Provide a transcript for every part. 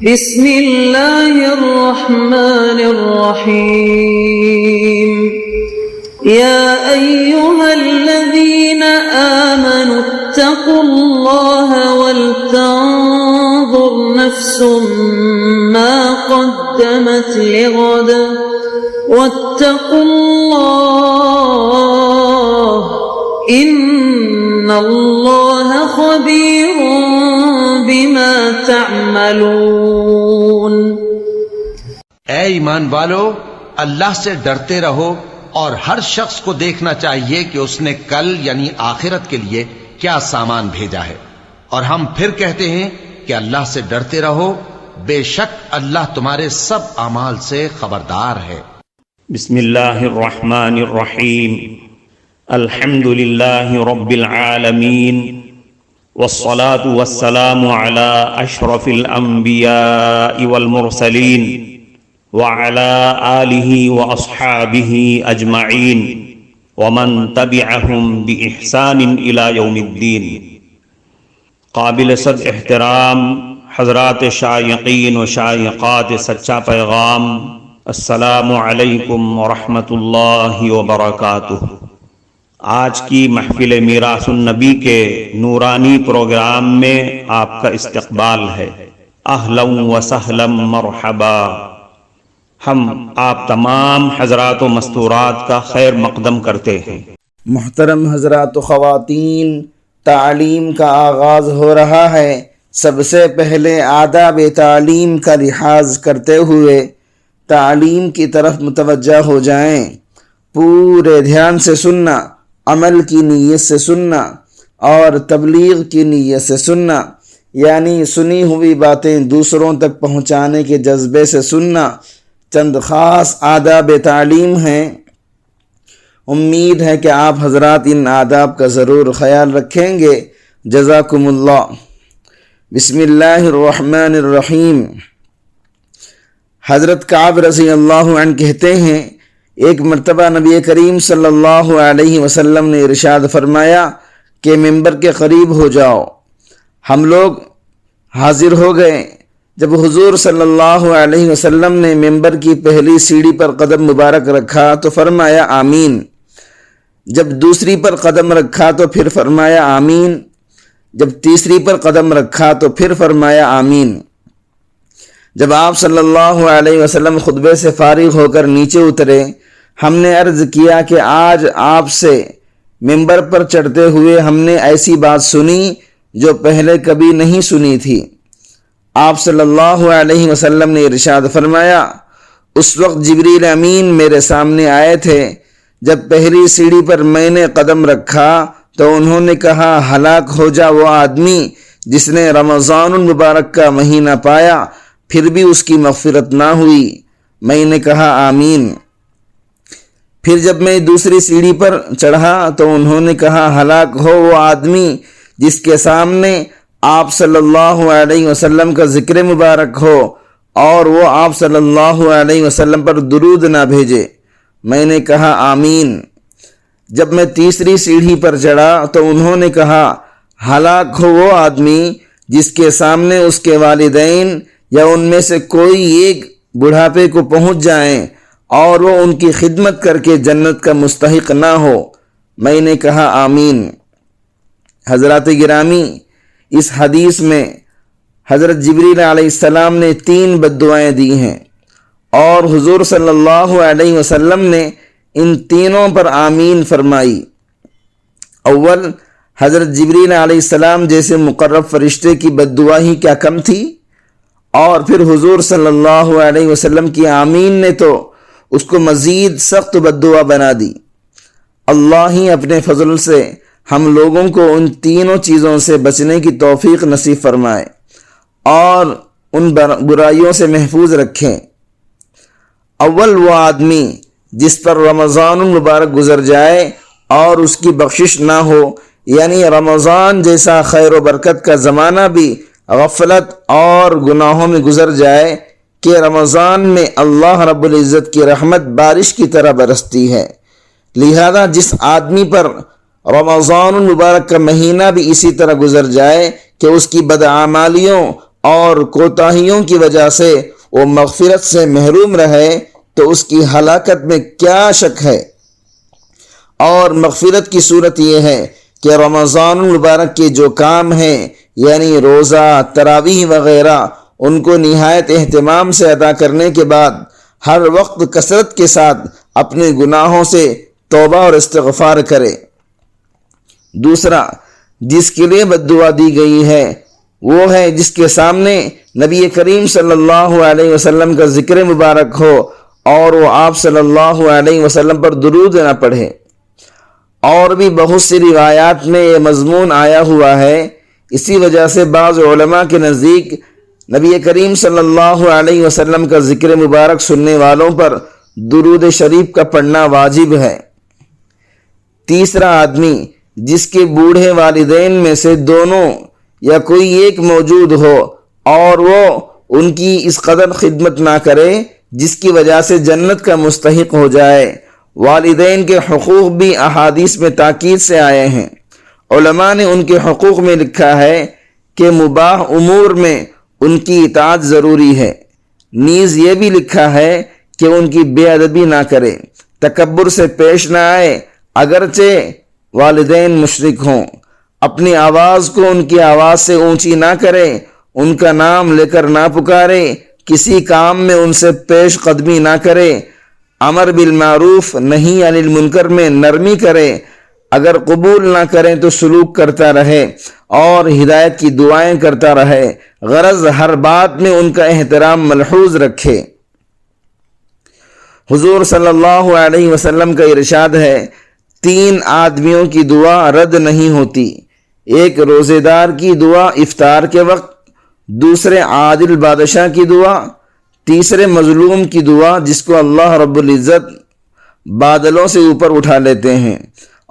بسم اللہ الرحمن الرحیم یا ایہا الذین آمنوا اتقوا اللہ ولتنظر نفس ما قدمت لغد واتقوا اللہ ان اللہ خبیر بما تعملون۔ اے ایمان والو، اللہ سے ڈرتے رہو اور ہر شخص کو دیکھنا چاہیے کہ اس نے کل یعنی آخرت کے لیے کیا سامان بھیجا ہے، اور ہم پھر کہتے ہیں کہ اللہ سے ڈرتے رہو، بے شک اللہ تمہارے سب اعمال سے خبردار ہے۔ بسم اللہ الرحمن الرحیم، الحمد للہ رب العالمین، والصلاة والسلام على اشرف الانبیاء والمرسلین وعلى آلہ واصحابہ اجمعین ومن تبعہم بإحسان الى یوم الدین۔ قابل صد احترام حضرات شائقین و شائقات سچا پیغام، السلام علیکم ورحمۃ اللہ وبرکاتہ۔ آج کی محفل میراث النبی کے نورانی پروگرام میں آپ کا استقبال ہے۔ اہلا و سہلا مرحبا۔ ہم آپ تمام حضرات و مستورات کا خیر مقدم کرتے ہیں۔ محترم حضرات و خواتین، تعلیم کا آغاز ہو رہا ہے۔ سب سے پہلے آداب تعلیم کا لحاظ کرتے ہوئے تعلیم کی طرف متوجہ ہو جائیں۔ پورے دھیان سے سننا، عمل کی نیت سے سننا اور تبلیغ کی نیت سے سننا، یعنی سنی ہوئی باتیں دوسروں تک پہنچانے کے جذبے سے سننا۔ چند خاص آداب تعلیم ہیں، امید ہے کہ آپ حضرات ان آداب کا ضرور خیال رکھیں گے۔ جزاکم اللہ۔ بسم اللہ الرحمن الرحیم۔ حضرت کعب رضی اللہ عنہ کہتے ہیں، ایک مرتبہ نبی کریم صلی اللہ علیہ وسلم نے ارشاد فرمایا کہ ممبر کے قریب ہو جاؤ۔ ہم لوگ حاضر ہو گئے۔ جب حضور صلی اللہ علیہ وسلم نے ممبر کی پہلی سیڑھی پر قدم مبارک رکھا تو فرمایا آمین۔ جب دوسری پر قدم رکھا تو پھر فرمایا آمین۔ جب تیسری پر قدم رکھا تو پھر فرمایا آمین۔ جب آپ صلی اللہ علیہ وسلم خطبے سے فارغ ہو کر نیچے اترے، ہم نے عرض کیا کہ آج آپ سے ممبر پر چڑھتے ہوئے ہم نے ایسی بات سنی جو پہلے کبھی نہیں سنی تھی۔ آپ صلی اللہ علیہ وسلم نے ارشاد فرمایا، اس وقت جبریل امین میرے سامنے آئے تھے۔ جب پہلی سیڑھی پر میں نے قدم رکھا تو انہوں نے کہا، ہلاک ہو جا وہ آدمی جس نے رمضان المبارک کا مہینہ پایا پھر بھی اس کی مغفرت نہ ہوئی۔ میں نے کہا آمین۔ پھر جب میں دوسری سیڑھی پر چڑھا تو انہوں نے کہا، ہلاک ہو وہ آدمی جس کے سامنے آپ صلی اللہ علیہ وسلم کا ذکر مبارک ہو اور وہ آپ صلی اللہ علیہ وسلم پر درود نہ بھیجے۔ میں نے کہا آمین۔ جب میں تیسری سیڑھی پر چڑھا تو انہوں نے کہا، ہلاک ہو وہ آدمی جس کے سامنے اس کے والدین یا ان میں سے کوئی ایک بڑھاپے کو پہنچ جائیں اور وہ ان کی خدمت کر کے جنت کا مستحق نہ ہو۔ میں نے کہا آمین۔ حضرات گرامی، اس حدیث میں حضرت جبریل علیہ السلام نے 3 بددعائیں دی ہیں اور حضور صلی اللہ علیہ وسلم نے ان تینوں پر آمین فرمائی۔ اول، حضرت جبریل علیہ السلام جیسے مقرب فرشتے کی بددعا ہی کیا کم تھی، اور پھر حضور صلی اللہ علیہ وسلم کی آمین نے تو اس کو مزید سخت بددعا بنا دی۔ اللہ ہی اپنے فضل سے ہم لوگوں کو ان تینوں چیزوں سے بچنے کی توفیق نصیب فرمائے اور ان برائیوں سے محفوظ رکھیں۔ اول، وہ آدمی جس پر رمضان المبارک گزر جائے اور اس کی بخشش نہ ہو، یعنی رمضان جیسا خیر و برکت کا زمانہ بھی غفلت اور گناہوں میں گزر جائے کہ رمضان میں اللہ رب العزت کی رحمت بارش کی طرح برستی ہے۔ لہذا جس آدمی پر رمضان المبارک کا مہینہ بھی اسی طرح گزر جائے کہ اس کی بدعمالیوں اور کوتاہیوں کی وجہ سے وہ مغفرت سے محروم رہے تو اس کی ہلاکت میں کیا شک ہے۔ اور مغفرت کی صورت یہ ہے کہ رمضان المبارک کے جو کام ہیں یعنی روزہ، تراویح وغیرہ، ان کو نہایت اہتمام سے ادا کرنے کے بعد ہر وقت کثرت کے ساتھ اپنے گناہوں سے توبہ اور استغفار کرے۔ دوسرا، جس کے لیے بد دعا دی گئی ہے وہ ہے جس کے سامنے نبی کریم صلی اللہ علیہ وسلم کا ذکر مبارک ہو اور وہ آپ صلی اللہ علیہ وسلم پر درود نہ پڑھے۔ اور بھی بہت سی روایات میں یہ مضمون آیا ہوا ہے۔ اسی وجہ سے بعض علماء کے نزدیک نبی کریم صلی اللہ علیہ وسلم کا ذکر مبارک سننے والوں پر درود شریف کا پڑھنا واجب ہے۔ تیسرا آدمی جس کے بوڑھے والدین میں سے دونوں یا کوئی ایک موجود ہو اور وہ ان کی اس قدر خدمت نہ کرے جس کی وجہ سے جنت کا مستحق ہو جائے۔ والدین کے حقوق بھی احادیث میں تاکید سے آئے ہیں۔ علماء نے ان کے حقوق میں لکھا ہے کہ مباح امور میں ان کی اطاعت ضروری ہے۔ نیز یہ بھی لکھا ہے کہ ان کی بے ادبی نہ کرے، تکبر سے پیش نہ آئے اگرچہ والدین مشرک ہوں، اپنی آواز کو ان کی آواز سے اونچی نہ کرے، ان کا نام لے کر نہ پکارے، کسی کام میں ان سے پیش قدمی نہ کرے، امر بالمعروف نہی عن المنکر میں نرمی کرے، اگر قبول نہ کریں تو سلوک کرتا رہے اور ہدایت کی دعائیں کرتا رہے، غرض ہر بات میں ان کا احترام ملحوظ رکھے۔ حضور صلی اللہ علیہ وسلم کا ارشاد ہے، 3 آدمیوں کی دعا رد نہیں ہوتی، ایک روزے دار کی دعا افطار کے وقت، دوسرے عادل بادشاہ کی دعا، تیسرے مظلوم کی دعا جس کو اللہ رب العزت بادلوں سے اوپر اٹھا لیتے ہیں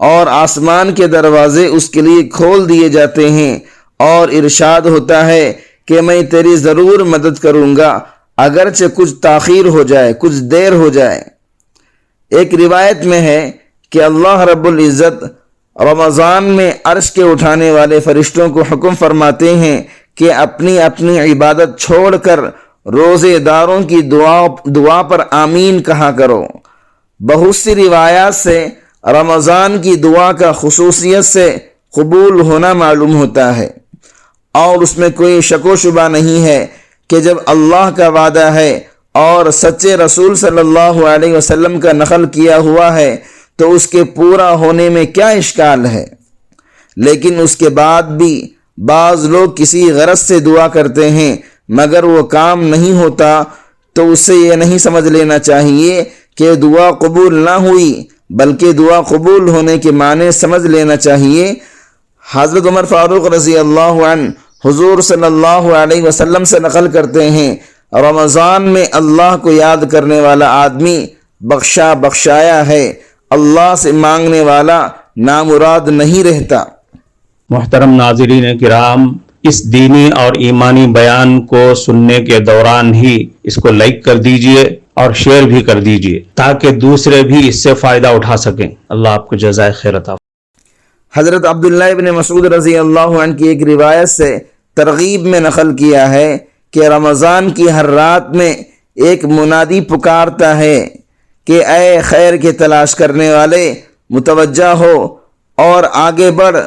اور آسمان کے دروازے اس کے لیے کھول دیے جاتے ہیں اور ارشاد ہوتا ہے کہ میں تیری ضرور مدد کروں گا اگرچہ کچھ تاخیر ہو جائے، کچھ دیر ہو جائے۔ ایک روایت میں ہے کہ اللہ رب العزت رمضان میں عرش کے اٹھانے والے فرشتوں کو حکم فرماتے ہیں کہ اپنی اپنی عبادت چھوڑ کر روزے داروں کی دعا پر آمین کہا کرو۔ بہت سی روایات سے رمضان کی دعا کا خصوصیت سے قبول ہونا معلوم ہوتا ہے، اور اس میں کوئی شک و شبہ نہیں ہے کہ جب اللہ کا وعدہ ہے اور سچے رسول صلی اللہ علیہ وسلم کا نقل کیا ہوا ہے تو اس کے پورا ہونے میں کیا اشکال ہے۔ لیکن اس کے بعد بھی بعض لوگ کسی غرض سے دعا کرتے ہیں مگر وہ کام نہیں ہوتا تو اس سے یہ نہیں سمجھ لینا چاہیے کہ دعا قبول نہ ہوئی، بلکہ دعا قبول ہونے کے معنی سمجھ لینا چاہیے۔ حضرت عمر فاروق رضی اللہ عنہ حضور صلی اللہ علیہ وسلم سے نقل کرتے ہیں، رمضان میں اللہ کو یاد کرنے والا آدمی بخشایا ہے، اللہ سے مانگنے والا نامراد نہیں رہتا۔ محترم ناظرین کرام، اس دینی اور ایمانی بیان کو سننے کے دوران ہی اس کو لائک کر دیجئے اور شیئر بھی کر دیجئے تاکہ دوسرے بھی اس سے فائدہ اٹھا سکیں۔ اللہ آپ کو جزائے خیر عطا۔ حضرت عبداللہ ابن مسعود رضی اللہ عنہ کی ایک روایت سے ترغیب میں نقل کیا ہے کہ رمضان کی ہر رات میں ایک منادی پکارتا ہے کہ اے خیر کے تلاش کرنے والے متوجہ ہو اور آگے بڑھ،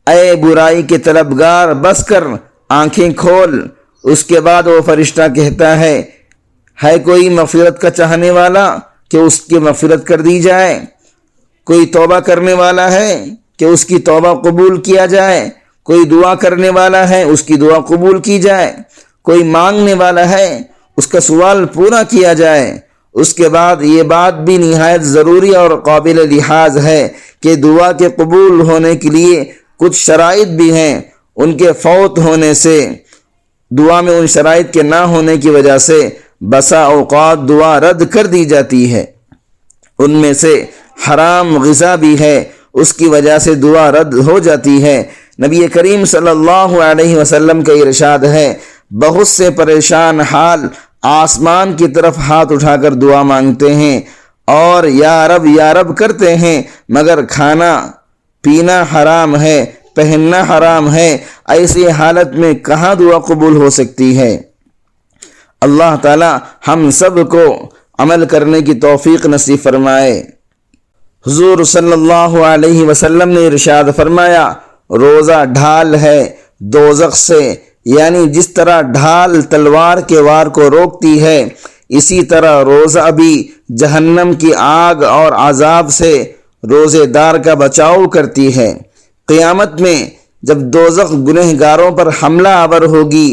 اے برائی کے طلبگار بس کر آنکھیں کھول۔ اس کے بعد وہ فرشتہ کہتا ہے کوئی مغفرت کا چاہنے والا کہ اس کی مغفرت کر دی جائے، کوئی توبہ کرنے والا ہے کہ اس کی توبہ قبول کیا جائے، کوئی دعا کرنے والا ہے اس کی دعا قبول کی جائے، کوئی مانگنے والا ہے اس کا سوال پورا کیا جائے۔ اس کے بعد یہ بات بھی نہایت ضروری اور قابل لحاظ ہے کہ دعا کے قبول ہونے کے لیے کچھ شرائط بھی ہیں، ان کے فوت ہونے سے، دعا میں ان شرائط کے نہ ہونے کی وجہ سے بسا اوقات دعا رد کر دی جاتی ہے۔ ان میں سے حرام غذا بھی ہے، اس کی وجہ سے دعا رد ہو جاتی ہے۔ نبی کریم صلی اللہ علیہ وسلم کا ارشاد ہے، بہت سے پریشان حال آسمان کی طرف ہاتھ اٹھا کر دعا مانگتے ہیں اور یا رب کرتے ہیں، مگر کھانا پینا حرام ہے، پہننا حرام ہے، ایسی حالت میں کہاں دعا قبول ہو سکتی ہے؟ اللہ تعالی ہم سب کو عمل کرنے کی توفیق نصیب فرمائے۔ حضور صلی اللہ علیہ وسلم نے ارشاد فرمایا، روزہ ڈھال ہے دوزخ سے، یعنی جس طرح ڈھال تلوار کے وار کو روکتی ہے، اسی طرح روزہ بھی جہنم کی آگ اور عذاب سے روزے دار کا بچاؤ کرتی ہے۔ قیامت میں جب دوزخ گنہگاروں پر حملہ آور ہوگی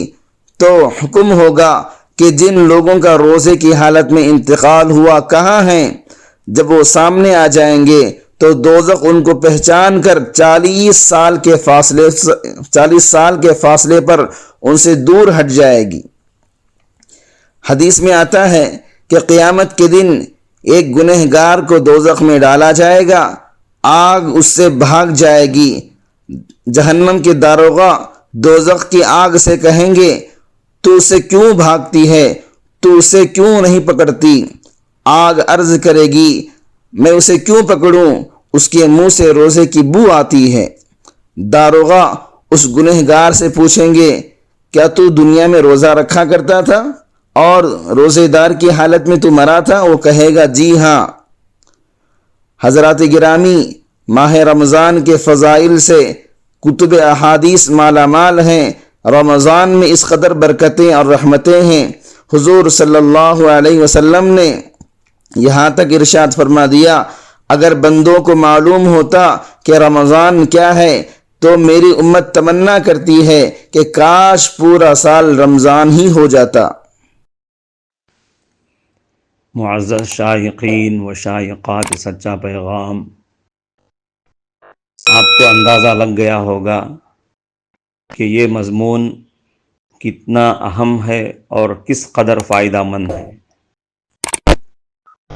تو حکم ہوگا کہ جن لوگوں کا روزے کی حالت میں انتقال ہوا کہاں ہیں؟ جب وہ سامنے آ جائیں گے تو دوزخ ان کو پہچان کر 40 سال کے فاصلے پر ان سے دور ہٹ جائے گی۔ حدیث میں آتا ہے کہ قیامت کے دن ایک گنہگار کو دوزخ میں ڈالا جائے گا، آگ اس سے بھاگ جائے گی۔ جہنم کے داروغہ دوزخ کی آگ سے کہیں گے، تو اسے کیوں بھاگتی ہے؟ تو اسے کیوں نہیں پکڑتی؟ آگ عرض کرے گی، میں اسے کیوں پکڑوں؟ اس کے منہ سے روزے کی بو آتی ہے۔ داروغہ اس گنہگار سے پوچھیں گے، کیا تو دنیا میں روزہ رکھا کرتا تھا اور روزے دار کی حالت میں تو مرا تھا؟ وہ کہے گا، جی ہاں۔ حضرات گرامی، ماہ رمضان کے فضائل سے کتب احادیث مالا مال ہیں۔ رمضان میں اس قدر برکتیں اور رحمتیں ہیں، حضور صلی اللہ علیہ وسلم نے یہاں تک ارشاد فرما دیا، اگر بندوں کو معلوم ہوتا کہ رمضان کیا ہے تو میری امت تمنا کرتی ہے کہ کاش پورا سال رمضان ہی ہو جاتا۔ معزز شائقین و شائقات سچا پیغام، آپ کو اندازہ لگ گیا ہوگا کہ یہ مضمون کتنا اہم ہے اور کس قدر فائدہ مند ہے۔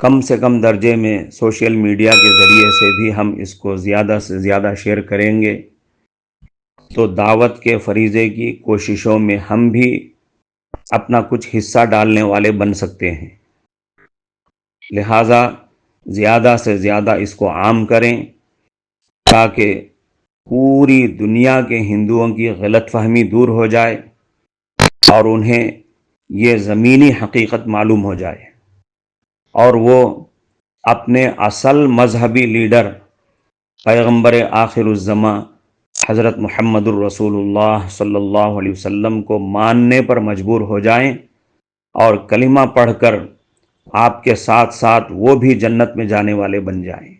کم سے کم درجے میں سوشل میڈیا کے ذریعے سے بھی ہم اس کو زیادہ سے زیادہ شیئر کریں گے تو دعوت کے فریضے کی کوششوں میں ہم بھی اپنا کچھ حصہ ڈالنے والے بن سکتے ہیں۔ لہٰذا زیادہ سے زیادہ اس کو عام کریں تاکہ پوری دنیا کے ہندوؤں کی غلط فہمی دور ہو جائے اور انہیں یہ زمینی حقیقت معلوم ہو جائے اور وہ اپنے اصل مذہبی لیڈر پیغمبر آخر الزماں حضرت محمد الرسول اللہ صلی اللہ علیہ وسلم کو ماننے پر مجبور ہو جائیں اور کلمہ پڑھ کر آپ کے ساتھ ساتھ وہ بھی جنت میں جانے والے بن جائیں۔